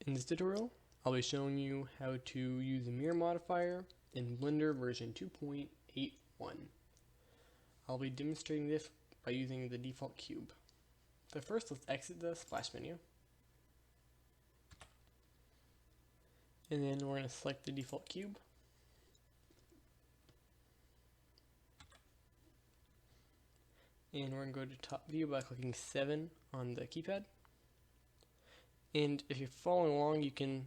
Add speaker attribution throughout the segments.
Speaker 1: In this tutorial, I'll be showing you how to use a mirror modifier in Blender version 2.81. I'll be demonstrating this by using the default cube. So first, let's exit the splash menu. And then we're going to select the default cube. And we're going to go to top view by clicking 7 on the keypad. And if you're following along, you can,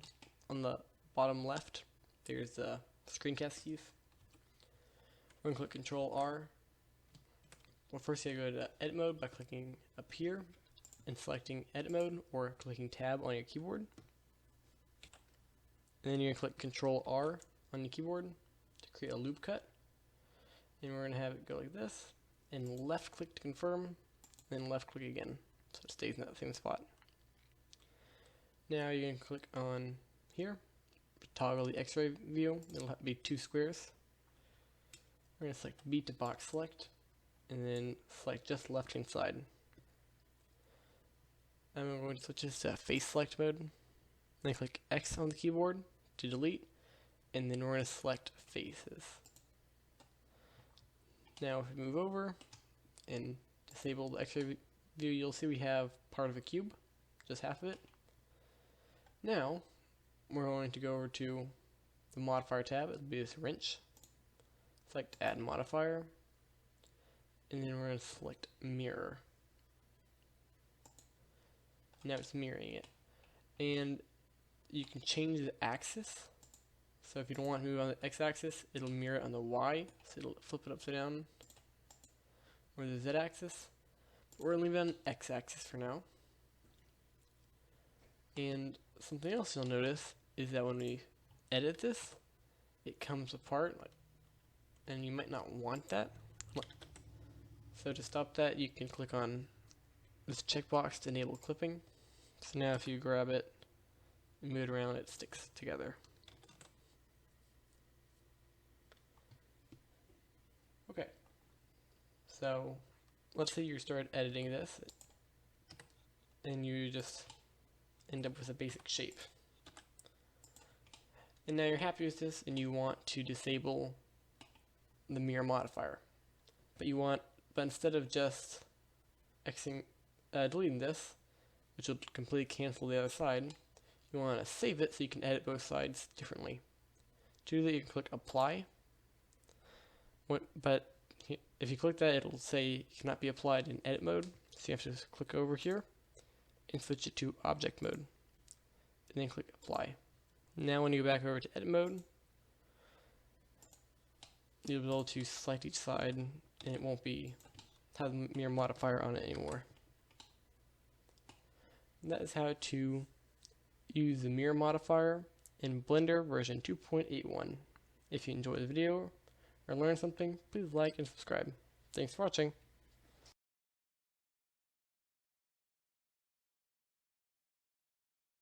Speaker 1: on the bottom left, there's the screencast keys. We're going to click Control R. Well, first you go to Edit Mode by clicking up here and selecting Edit Mode or clicking Tab on your keyboard. And then you're going to click Control R on your keyboard to create a loop cut. And we're going to have it go like this. And left click to confirm, then left click again, so it stays in that same spot. Now you're going to click on here, toggle the X-ray view. It'll be 2 squares. We're going to select B to box select, and then select just left hand side. And we're going to switch this to face select mode. Then click X on the keyboard to delete, and then we're going to select faces. Now if we move over and disable the X-ray view, you'll see we have part of a cube, just half of it. Now we're going to go over to the modifier tab. It'll be this wrench. Select add modifier, and then we're going to select mirror. Now it's mirroring it, and you can change the axis. So if you don't want to move on the x-axis, it'll mirror it on the y, so it'll flip it upside down, or the z-axis. We're going to leave it on the x-axis for now. And something else you'll notice is that when we edit this, it comes apart, and you might not want that. So to stop that, you can click on this checkbox to enable clipping. So now if you grab it and move it around, it sticks together. Okay, so let's say you start editing this and you just end up with a basic shape. And now you're happy with this and you want to disable the mirror modifier. But instead of just deleting this, which will completely cancel the other side, you want to save it so you can edit both sides differently. To do that, you can click Apply. But if you click that, it'll say it cannot be applied in edit mode, so you have to just click over here and switch it to object mode, and then click apply. Now when you go back over to edit mode, you'll be able to select each side and it won't have the mirror modifier on it anymore. And that is how to use the mirror modifier in Blender version 2.81. If you enjoyed the video or learn something, please like and subscribe. Thanks for watching.